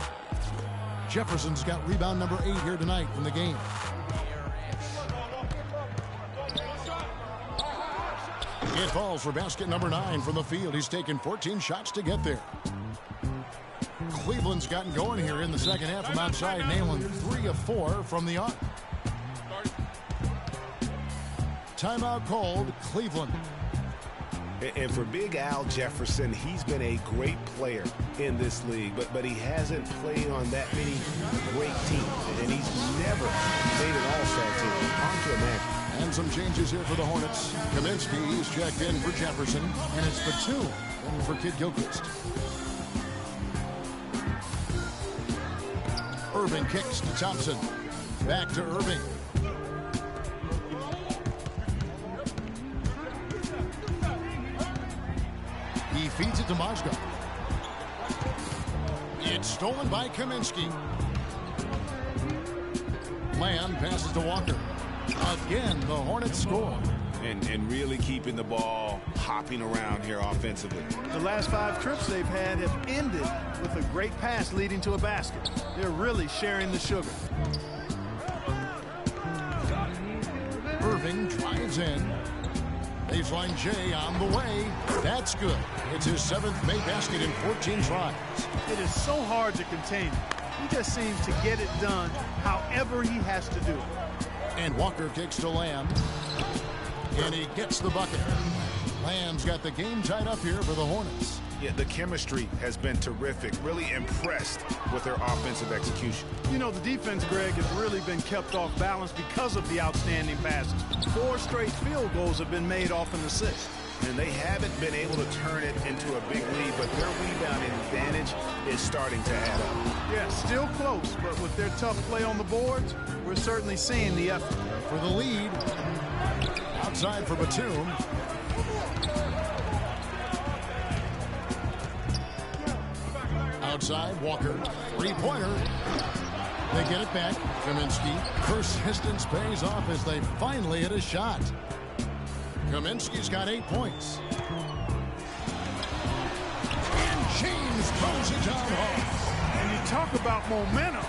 Jefferson's got rebound number 8 here tonight in the game. It falls for basket number 9 from the field. He's taken 14 shots to get there. Cleveland's gotten going here in the second half from outside, nailing 3 of 4 from the arc. Timeout called, Cleveland. And for Big Al Jefferson, he's been a great player in this league, but he hasn't played on that many great teams, and he's never made an all-star team. Hard to imagine. And some changes here for the Hornets. Kaminsky, he's checked in for Jefferson, and it's Batum in for Kid Gilchrist. Irving kicks to Thompson. Back to Irving. He feeds it to Mozgov. It's stolen by Kaminsky. Lamb passes to Walker. Again, the Hornets score. And really keeping the ball hopping around here offensively. The last 5 trips they've had have ended with a great pass leading to a basket. They're really sharing the sugar. Irving drives in. Baseline J on the way. That's good. It's his 7th made basket in 14 tries. It is so hard to contain him. He just seems to get it done however he has to do it. And Walker kicks to Lamb. And he gets the bucket. Lamb's got the game tied up here for the Hornets. Yeah, the chemistry has been terrific. Really impressed with their offensive execution. You know, the defense, Greg, has really been kept off balance because of the outstanding passes. 4 straight field goals have been made off an assist. And they haven't been able to turn it into a big lead, but their rebounding advantage is starting to add up. Yeah, still close, but with their tough play on the boards, we're certainly seeing the effort. For the lead, outside for Batum. Outside, Walker, 3-pointer. They get it back. Kaminsky. Persistence pays off as they finally hit a shot. Kaminsky's got 8 points. And James throws it down hard. And you talk about momentum.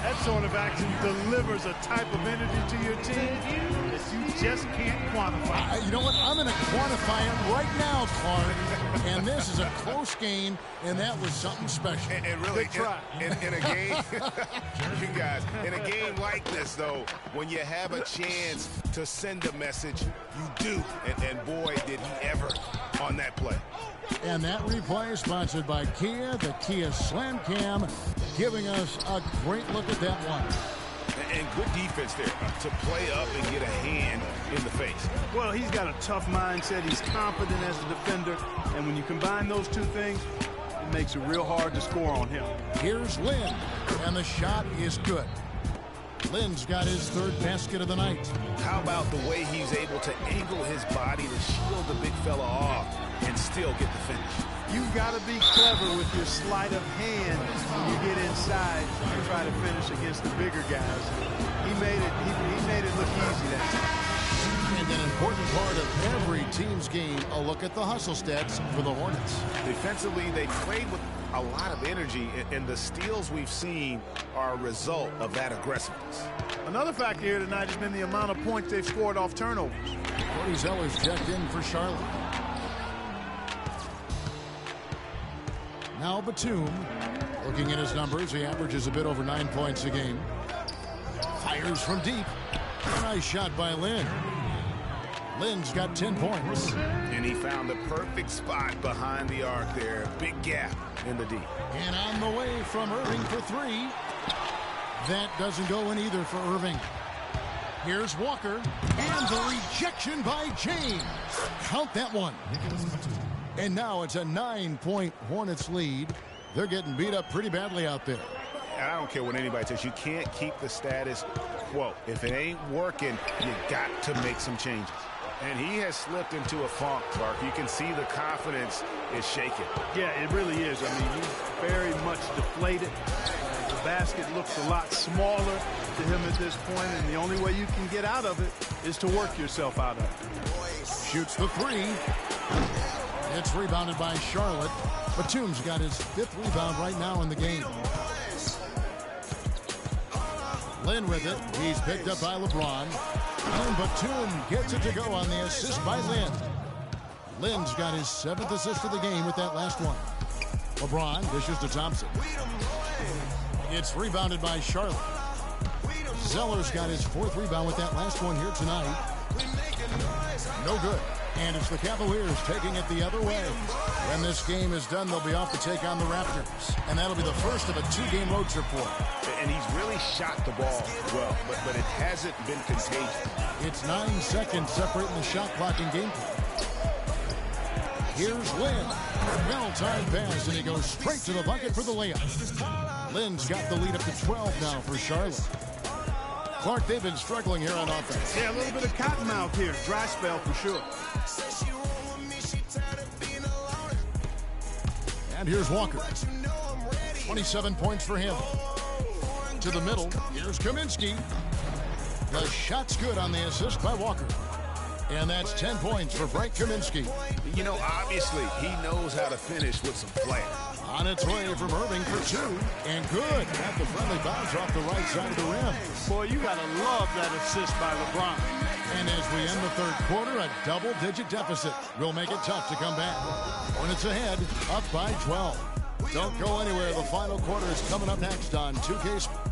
That sort of action delivers a type of energy to your team that you just can't quantify. You know what? I'm going to quantify it right now, Clark. And this is a close game, and that was something special. And really, in a game, you guys, in a game like this, though, when you have a chance to send a message, you do. And boy, did he ever on that play. And that replay is sponsored by Kia, the Kia Slam Cam, giving us a great look at that one. And good defense there to play up and get a hand in the face. Well, he's got a tough mindset. He's confident as a defender. And when you combine those 2 things, it makes it real hard to score on him. Here's Lynn, and the shot is good. Lynn's got his 3rd basket of the night. How about the way he's able to angle his body to shield the big fella off and still get the finish? You've got to be clever with your sleight of hand when you get inside and try to finish against the bigger guys. He made it look easy that time. And an important part of every team's game, a look at the hustle stats for the Hornets. Defensively, they played with a lot of energy, and the steals we've seen are a result of that aggressiveness. Another factor here tonight has been the amount of points they've scored off turnovers. Cody Zeller's checked in for Charlotte. Now Batum, looking at his numbers, he averages a bit over 9 points a game. Fires from deep. A nice shot by Lynn. Lynn's got 10 points. And he found the perfect spot behind the arc there. Big gap in the D. And on the way from Irving for 3. That doesn't go in either for Irving. Here's Walker. And the rejection by James. Count that one. And now it's a 9-point Hornets lead. They're getting beat up pretty badly out there. I don't care what anybody says. You can't keep the status quo. If it ain't working, you got to make some changes. And he has slipped into a funk, Clark. You can see the confidence is shaking. Yeah, it really is. I mean, he's very much deflated. The basket looks a lot smaller. to him at this point, and the only way you can get out of it is to work yourself out of it. Shoots the three. It's rebounded by Charlotte. Batum's got his 5th rebound right now in the game. Lin with it. He's picked up by LeBron. And Batum gets it to go on the assist by Lin. Lin's got his 7th assist of the game with that last one. LeBron dishes to Thompson. It's rebounded by Charlotte. Zeller's got his 4th rebound with that last one here tonight. No good. And it's the Cavaliers taking it the other way. When this game is done, they'll be off to take on the Raptors. And that'll be the first of a 2-game road trip for them. And he's really shot the ball well, but it hasn't been contagious. It's 9 seconds separating the shot clock and game clock. Here's Lin. Well-timed pass, and he goes straight to the bucket for the layup. Lin's got the lead up to 12 now for Charlotte. Clark, they've been struggling here on offense. Yeah, a little bit of cottonmouth here. Dry spell for sure. And here's Walker. 27 points for him. To the middle. Here's Kaminsky. The shot's good on the assist by Walker. And that's 10 points for Frank Kaminsky. You know, obviously, he knows how to finish with some flair. On its way from Irving for 2. And good. Got the friendly bounce off the right side of the rim. Boy, you got to love that assist by LeBron. And as we end the 3rd quarter, a double-digit deficit will make it tough to come back. Hornets ahead, up by 12. Don't go anywhere. The final quarter is coming up next on 2K Sports.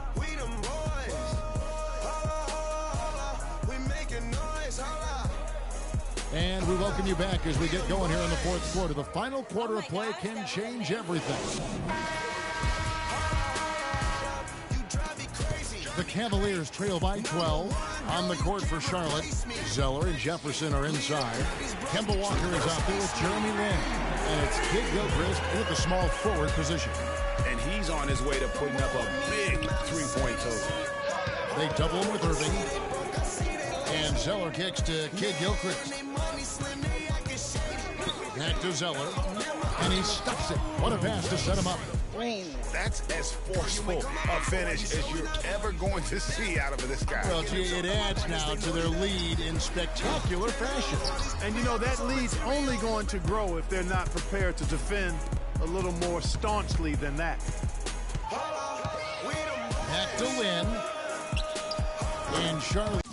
And we welcome you back as we get going here in the 4th quarter. The final quarter of play can change everything. The Cavaliers trail by 12. On the court for Charlotte, Zeller and Jefferson are inside. Kemba Walker is out there with Jeremy Lin. And it's Kid Gilchrist with the small forward position. And he's on his way to putting up a big 3-point total. They double him with Irving. And Zeller kicks to Kid Gilchrist. Back to Zeller. And he stuffs it. What a pass to set him up. Ooh, that's as forceful a finish as you're ever going to see out of this guy. Well, gee, it adds now to their lead in spectacular fashion. And, you know, that lead's only going to grow if they're not prepared to defend a little more staunchly than that. Back to Lin. And Charlotte.